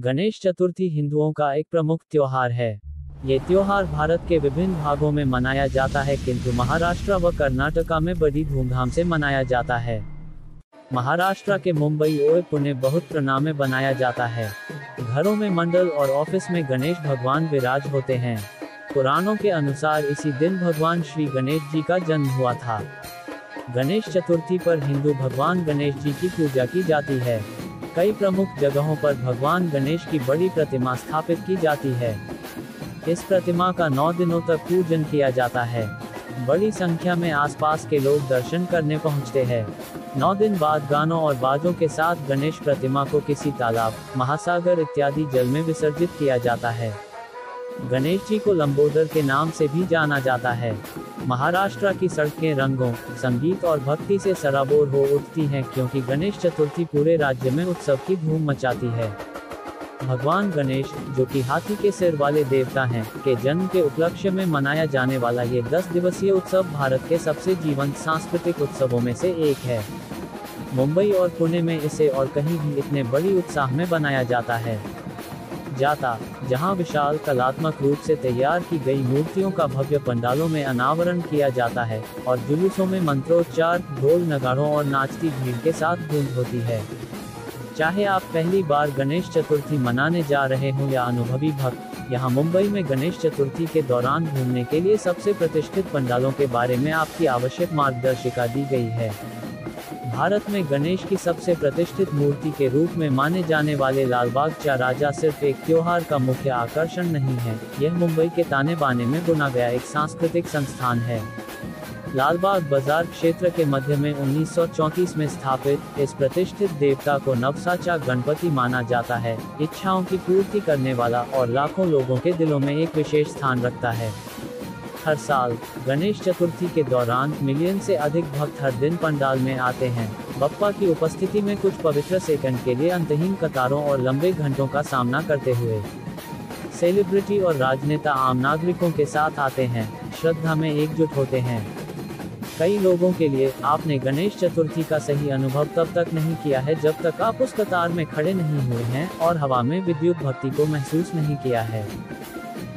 गणेश चतुर्थी हिंदुओं का एक प्रमुख त्योहार है। ये त्योहार भारत के विभिन्न भागों में मनाया जाता है, किंतु महाराष्ट्र व कर्नाटका में बड़ी धूमधाम से मनाया जाता है। महाराष्ट्र के मुंबई और पुणे बहुत प्रणाम में बनाया जाता है। घरों में, मंडल और ऑफिस में गणेश भगवान विराज होते हैं। पुराणों के अनुसार इसी दिन भगवान श्री गणेश जी का जन्म हुआ था। गणेश चतुर्थी पर हिंदू भगवान गणेश जी की पूजा की जाती है। कई प्रमुख जगहों पर भगवान गणेश की बड़ी प्रतिमा स्थापित की जाती है। इस प्रतिमा का 9 दिनों तक पूजन किया जाता है। बड़ी संख्या में आसपास के लोग दर्शन करने पहुंचते हैं। 9 दिन बाद गानों और बाजों के साथ गणेश प्रतिमा को किसी तालाब, महासागर इत्यादि जल में विसर्जित किया जाता है। गणेश जी को लंबोदर के नाम से भी जाना जाता है। महाराष्ट्र की सड़कें रंगों, संगीत और भक्ति से सराबोर हो उठती हैं, क्योंकि गणेश चतुर्थी पूरे राज्य में उत्सव की धूम मचाती है। भगवान गणेश, जो कि हाथी के सिर वाले देवता हैं, के जन्म के उपलक्ष्य में मनाया जाने वाला ये 10 दिवसीय उत्सव भारत के सबसे जीवंत सांस्कृतिक उत्सवों में से एक है। मुंबई और पुणे में इसे और कहीं भी इतने बड़ी उत्साह में बनाया जाता है जहां विशाल कलात्मक रूप से तैयार की गई मूर्तियों का भव्य पंडालों में अनावरण किया जाता है और जुलूसों में मंत्रोच्चार, ढोल नगाड़ों और नाचती भीड़ के साथ गूंज होती है। चाहे आप पहली बार गणेश चतुर्थी मनाने जा रहे हों या अनुभवी भक्त, यहाँ मुंबई में गणेश चतुर्थी के दौरान घूमने के लिए सबसे प्रतिष्ठित पंडालों के बारे में आपकी आवश्यक मार्गदर्शिका दी गई है। भारत में गणेश की सबसे प्रतिष्ठित मूर्ति के रूप में माने जाने वाले लालबाग चा राजा सिर्फ एक त्योहार का मुख्य आकर्षण नहीं है, यह मुंबई के ताने बाने में बुना गया एक सांस्कृतिक संस्थान है। लालबाग बाजार क्षेत्र के मध्य में 1934 में स्थापित इस प्रतिष्ठित देवता को नवसाचा गणपति माना जाता है, इच्छाओं की पूर्ति करने वाला और लाखों लोगों के दिलों में एक विशेष स्थान रखता है। हर साल गणेश चतुर्थी के दौरान मिलियन से अधिक भक्त हर दिन पंडाल में आते हैं, बप्पा की उपस्थिति में कुछ पवित्र सेकंड के लिए अंतहीन कतारों और लंबे घंटों का सामना करते हुए। सेलिब्रिटी और राजनेता आम नागरिकों के साथ आते हैं, श्रद्धा में एकजुट होते हैं। कई लोगों के लिए आपने गणेश चतुर्थी का सही अनुभव तब तक नहीं किया है जब तक आप उस कतार में खड़े नहीं हुए हैं और हवा में विद्युत भक्ति को महसूस नहीं किया है।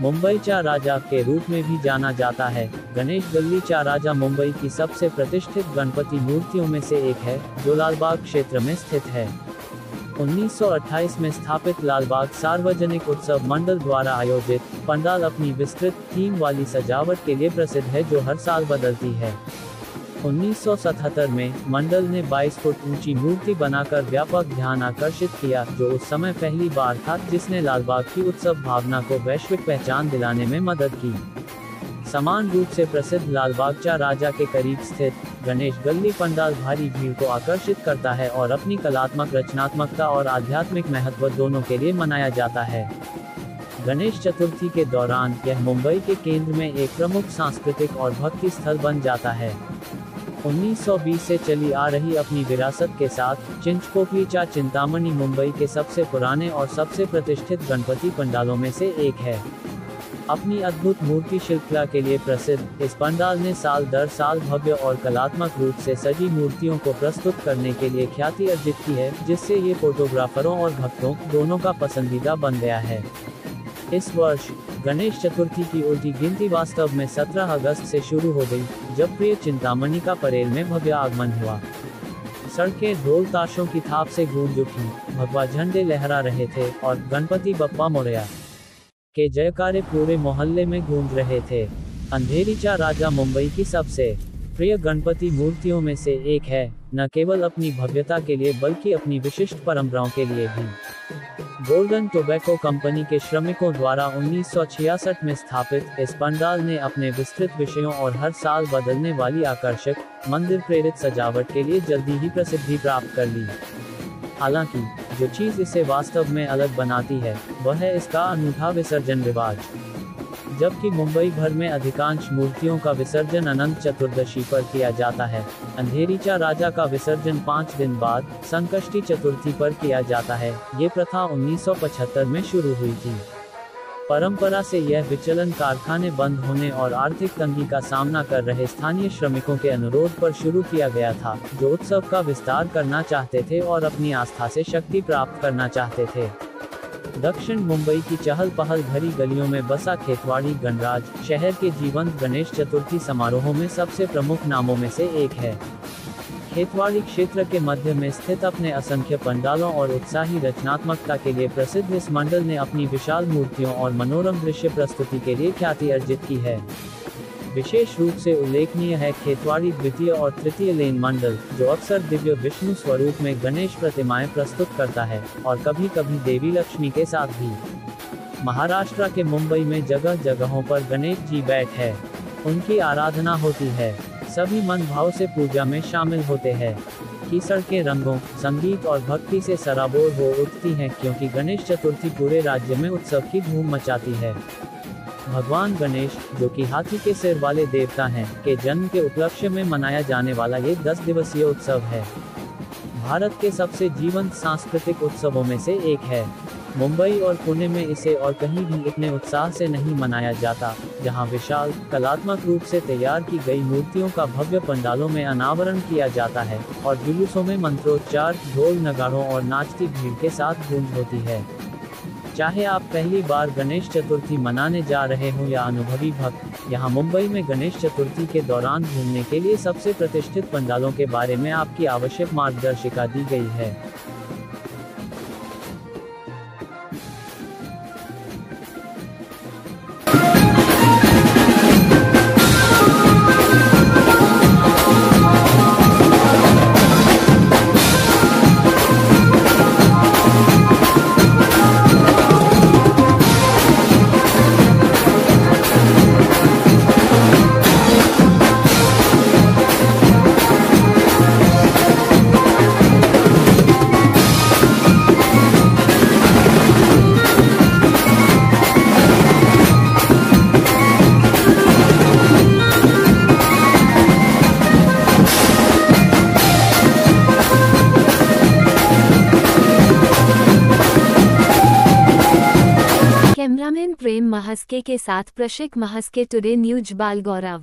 मुंबई चा राजा के रूप में भी जाना जाता है। गणेश गल्ली चा राजा मुंबई की सबसे प्रतिष्ठित गणपति मूर्तियों में से एक है, जो लालबाग क्षेत्र में स्थित है। 1928 में स्थापित लालबाग सार्वजनिक उत्सव मंडल द्वारा आयोजित पंडाल अपनी विस्तृत थीम वाली सजावट के लिए प्रसिद्ध है, जो हर साल बदलती है। 1977 में मंडल ने 22 फुट ऊंची मूर्ति बनाकर व्यापक ध्यान आकर्षित किया, जो उस समय पहली बार था, जिसने लालबाग की उत्सव भावना को वैश्विक पहचान दिलाने में मदद की। समान रूप से प्रसिद्ध लालबाग चा राजा के करीब स्थित गणेश गल्ली पंडाल भारी भीड़ को आकर्षित करता है और अपनी कलात्मक रचनात्मकता और आध्यात्मिक महत्व दोनों के लिए मनाया जाता है। गणेश चतुर्थी के दौरान यह मुंबई के केंद्र में एक प्रमुख सांस्कृतिक और भक्ति स्थल बन जाता है। 1920 से चली आ रही अपनी विरासत के साथ चिंचपोकली चा चिंतामणि मुंबई के सबसे पुराने और सबसे प्रतिष्ठित गणपति पंडालों में से एक है। अपनी अद्भुत मूर्ति शिल्पकला के लिए प्रसिद्ध इस पंडाल ने साल दर साल भव्य और कलात्मक रूप से सजी मूर्तियों को प्रस्तुत करने के लिए ख्याति अर्जित की है, जिससे ये फोटोग्राफरों और भक्तों दोनों का पसंदीदा बन गया है। इस वर्ष गणेश चतुर्थी की उल्टी गिनती वास्तव में 17 अगस्त से शुरू हो गई, जब प्रिय चिंतामणि का परेल में भव्य आगमन हुआ। सड़कें ढोल ताशों की थाप से गूंज उठी, भगवा झंडे लहरा रहे थे और गणपति बप्पा मोरया के जयकारे पूरे मोहल्ले में गूंज रहे थे। अंधेरी चा राजा मुंबई की सबसे प्रिय गणपति मूर्तियों में से एक है, न केवल अपनी भव्यता के लिए बल्कि अपनी विशिष्ट परंपराओं के लिए भी। गोल्डन टोबैको कंपनी के श्रमिकों द्वारा 1966 में स्थापित इस पंडाल ने अपने विस्तृत विषयों और हर साल बदलने वाली आकर्षक, मंदिर प्रेरित सजावट के लिए जल्दी ही प्रसिद्धि प्राप्त कर ली। हालांकि जो चीज इसे वास्तव में अलग बनाती है, वह है इसका अनूठा विसर्जन रिवाज। जबकि मुंबई भर में अधिकांश मूर्तियों का विसर्जन अनंत चतुर्दशी पर किया जाता है, अंधेरी चा राजा का विसर्जन 5 दिन बाद संकष्टी चतुर्थी पर किया जाता है। ये प्रथा 1975 में शुरू हुई थी। परंपरा से यह विचलन कारखाने बंद होने और आर्थिक तंगी का सामना कर रहे स्थानीय श्रमिकों के अनुरोध पर शुरू किया गया था, जो उत्सव का विस्तार करना चाहते थे और अपनी आस्था से शक्ति प्राप्त करना चाहते थे। दक्षिण मुंबई की चहल पहल भरी गलियों में बसा खेतवाड़ी गणराज शहर के जीवंत गणेश चतुर्थी समारोहों में सबसे प्रमुख नामों में से एक है। खेतवाड़ी क्षेत्र के मध्य में स्थित अपने असंख्य पंडालों और उत्साही रचनात्मकता के लिए प्रसिद्ध इस मंडल ने अपनी विशाल मूर्तियों और मनोरम दृश्य प्रस्तुति के लिए ख्याति अर्जित की है। विशेष रूप से उल्लेखनीय है खेतवाड़ी द्वितीय और तृतीय लेन मंडल, जो अक्सर दिव्य विष्णु स्वरूप में गणेश प्रतिमाएं प्रस्तुत करता है और कभी कभी देवी लक्ष्मी के साथ भी। महाराष्ट्र के मुंबई में जगह जगहों पर गणेश जी बैठ है, उनकी आराधना होती है। सभी मन भाव से पूजा में शामिल होते हैं कि सड़कें रंगों, संगीत और भक्ति से सराबोर हो उठती हैं, क्योंकि गणेश चतुर्थी पूरे राज्य में उत्सव की धूम मचाती है। भगवान गणेश, जो कि हाथी के सिर वाले देवता हैं, के जन्म के उपलक्ष्य में मनाया जाने वाला ये 10 दिवसीय उत्सव है। भारत के सबसे जीवंत सांस्कृतिक उत्सवों में से एक है। मुंबई और पुणे में इसे और कहीं भी इतने उत्साह से नहीं मनाया जाता, जहां विशाल, कलात्मक रूप से तैयार की गई मूर्तियों का भव्य पंडालों में अनावरण किया जाता है और जुलूसों में मंत्रोच्चार, ढोल नगाड़ों और नाचती भीड़ के साथ गूंज होती है। चाहे आप पहली बार गणेश चतुर्थी मनाने जा रहे हों या अनुभवी भक्त, यहाँ मुंबई में गणेश चतुर्थी के दौरान घूमने के लिए सबसे प्रतिष्ठित पंडालों के बारे में आपकी आवश्यक मार्गदर्शिका दी गई है। कैमरामैन प्रेम महस्के के साथ प्रशिक महस्के, टुडे न्यूज बालगौरव।